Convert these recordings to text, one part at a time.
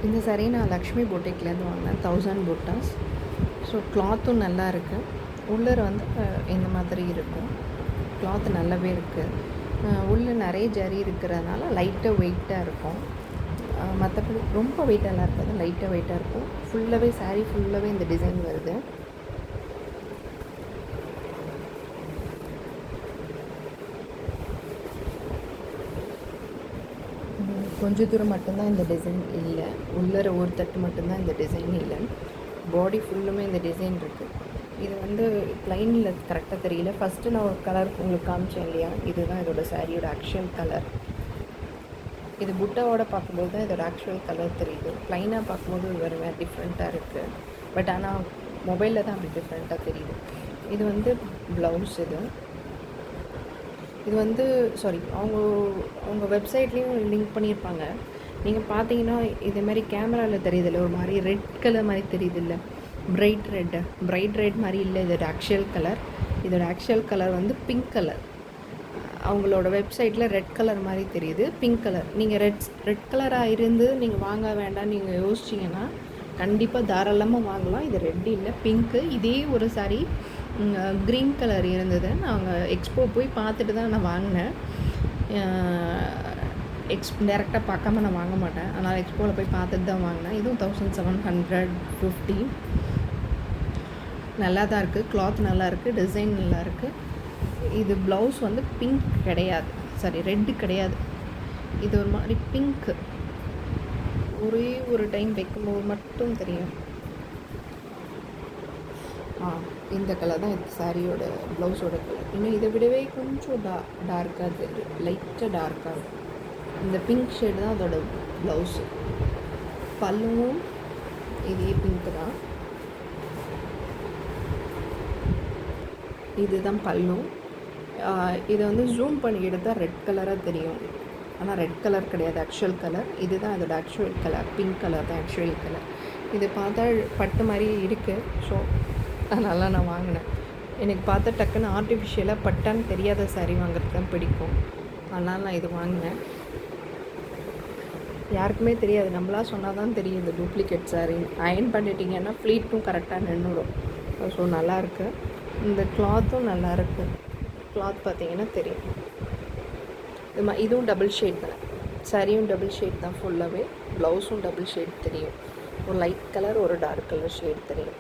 இந்த சாரீ நான் லக்ஷ்மி பொட்டிக்லேருந்து வாங்கினேன் 1000 புட்டாஸ். ஸோ கிளாத்தும் நல்லா இருக்குது. உள்ளே வந்து இந்த மாதிரி இருக்கும். கிளாத் நல்லாவே இருக்குது. உள்ளே நிறைய ஜரி இருக்கிறதுனால லைட்டாக வெயிட்டாக இருக்கும். மற்றபடி ரொம்ப வெயிட்டெல்லாம் இருக்காது, லைட்டாக வெயிட்டாக இருக்கும். ஃபுல்லாகவே சாரீ ஃபுல்லாகவே இந்த டிசைன் வருது. கொஞ்சம் தூரம் மட்டும்தான் இந்த டிசைன் இல்லை, உள்ளர ஒரு தட்டு மட்டும்தான் இந்த டிசைன் இல்லை. பாடி ஃபுல்லுமே இந்த டிசைன் இருக்குது. இது வந்து ப்ளைனில் கரெக்டாக தெரியல. ஃபஸ்ட்டு நான் ஒரு கலர் உங்களுக்கு காமிச்சேன் இல்லையா, இதுதான் இதோட சாரியோட ஆக்சுவல் கலர். இது புட்டாவோட பார்க்கும்போது தான் இதோட ஆக்சுவல் கலர் தெரியுது. ப்ளைனாக பார்க்கும்போது வேறு டிஃப்ரெண்ட்டாக இருக்குது. பட் ஆனால் மொபைலில் தான் அப்படி டிஃப்ரெண்ட்டாக தெரியுது. இது வந்து ப்ளவுஸ். இது வந்து அவங்க வெப்சைட்லேயும் லிங்க் பண்ணியிருப்பாங்க. நீங்கள் பார்த்தீங்கன்னா இதேமாதிரி கேமராவில் தெரியுதில்ல, ஒரு மாதிரி ரெட் கலர் மாதிரி தெரியுதில்ல, பிரைட் ரெட் மாதிரி இல்லை. இதோட ஆக்சுவல் கலர் வந்து பிங்க் கலர். அவங்களோட வெப்சைட்டில் ரெட் கலர் மாதிரி தெரியுது, பிங்க் கலர். நீங்கள் ரெட் கலராக இருந்து நீங்கள் வாங்க வேண்டாம் நீங்கள் யோசிச்சிங்கன்னா கண்டிப்பாக தாராளமாக வாங்கலாம். இது ரெட் இல்லை, பிங்க்கு. இதே ஒரு சாரி க்ரீன் கலர் இருந்தது. நாங்கள் எக்ஸ்போ போய் பார்த்துட்டு தான் நான் வாங்கினேன். டேரெக்டாக பார்க்காம நான் வாங்க மாட்டேன், அதனால் எக்ஸ்போவில் போய் பார்த்துட்டு தான் வாங்கினேன். இதுவும் 1750. நல்லா தான் இருக்குது, கிளாத் நல்லா இருக்குது, டிசைன் நல்லா இருக்குது. இது ப்ளவுஸ் வந்து பிங்க் கிடையாது, ரெட்டு கிடையாது. இது ஒரு மாதிரி பிங்க்கு. ஒரே ஒரு டைம் வைக்கும்போது மட்டும் தெரியும். இந்த கலர் தான் இது சாரியோட ப்ளவுஸோட கலர். இன்னும் இதை விடவே கொஞ்சம் டார்க்காக தெரியும், லைட்டாக டார்க்காக இருக்கும். இந்த பிங்க் ஷேடு தான் அதோட ப்ளவுஸு. பல்லுவும் இதே பிங்க்கு தான். இதுதான் பல்லும். இதை வந்து ஜூம் பண்ணி எடுத்தால் ரெட் கலராக தெரியும், ஆனால் ரெட் கலர் கிடையாது, ஆக்சுவல் கலர். இதுதான் அதோட ஆக்சுவல் கலர், பிங்க் கலர் தான் ஆக்சுவல் கலர். இது பார்த்தா பட்டு மாதிரி இருக்குது. ஸோ அதனால நான் வாங்கினேன். எனக்கு பார்த்தா டக்குன்னு ஆர்டிஃபிஷியலாக பட்டான்னு தெரியாத சாரீ வாங்குறது தான் பிடிக்கும், அதனால் நான் இது வாங்கினேன். யாருக்குமே தெரியாது, நம்மளாக சொன்னால் தான் தெரியும் இந்த டூப்ளிகேட் சாரீ. அயன் பண்ணிட்டீங்கன்னா ஃப்ளீட்டும் கரெக்டாக நின்றுடும். ஸோ நல்லாயிருக்கு. இந்த கிளாத்தும் நல்லாயிருக்கு. கிளாத் பார்த்தீங்கன்னா தெரியும். இதுவும் டபுள் ஷேட் தான், சாரியும் டபுள் ஷேட் தான் ஃபுல்லாகவே. ப்ளவுஸும் டபுள் ஷேட் தெரியும், ஒரு லைட் கலர் ஒரு டார்க் கலர் ஷேட் தெரியும்.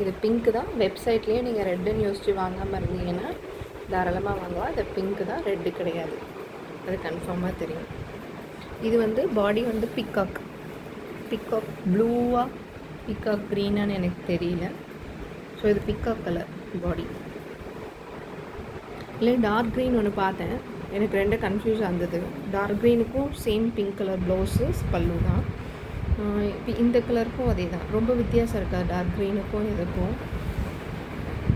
இது பிங்க்கு தான். வெப்சைட்லேயே நீங்கள் ரெட்டுன்னு யோசித்து வாங்காமல் இருந்தீங்கன்னா தாராளமாக வாங்கலாம். இது பிங்க்கு தான், ரெட்டு கிடையாது, அது கன்ஃபார்மாக தெரியும். இது வந்து பாடி வந்து பிக்காக் ப்ளூவா பிக்காக் க்ரீனான்னு எனக்கு தெரியல. ஸோ இது பிக்காக் கலர் பாடி. இல்லை டார்க் க்ரீன் ஒன்று பார்த்தேன், எனக்கு ரெண்டு கன்ஃபியூஸ் ஆகுது. டார்க் க்ரீனுக்கும் சேம் பிங்க் கலர் ப்ளவுஸு பல்லு தான். இந்த கலருக்கும் அதே தான், ரொம்ப வித்தியாசம் இருக்கா டார்க் க்ரீனுக்கும் இதுக்கும்.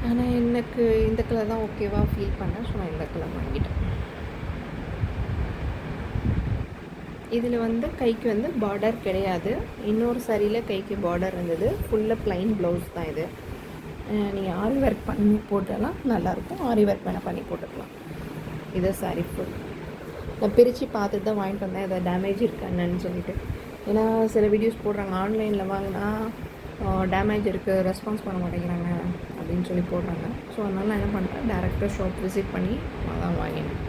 ஆனால் எனக்கு இந்த கலர் தான் ஓகேவாக ஃபீல் பண்ணேன். ஸோ நான் இந்த கலர் வாங்கிட்டேன். இதில் வந்து கைக்கு வந்து பார்டர் கிடையாது. இன்னொரு சாரியில் கைக்கு பார்டர் இருந்தது. ஃபுல்லாக ப்ளைன் ப்ளவுஸ் தான் இது. நீங்கள் ஆரி ஒர்க் பண்ணி போட்டாலாம் நல்லாயிருக்கும், ஆரி ஒர்க் வேணால் பண்ணி போட்டுக்கலாம். இதை சாரி ஃபுல் நான் பிரித்து பார்த்துட்டு தான் வாங்கிட்டு வந்தேன், எதாவது டேமேஜ் இருக்கான்னு சொல்லிட்டு. ஏன்னா சில வீடியோஸ் போடுறாங்க ஆன்லைனில் வாங்கினா டேமேஜ் இருக்குது, ரெஸ்பான்ஸ் பண்ண மாட்டேங்கிறாங்க அப்படின்னு சொல்லி போடுறாங்க. ஸோ அதனால் நான் என்ன பண்ணுறேன், டேரெக்டாக ஷாப் விசிட் பண்ணி தான் வாங்கினேன்.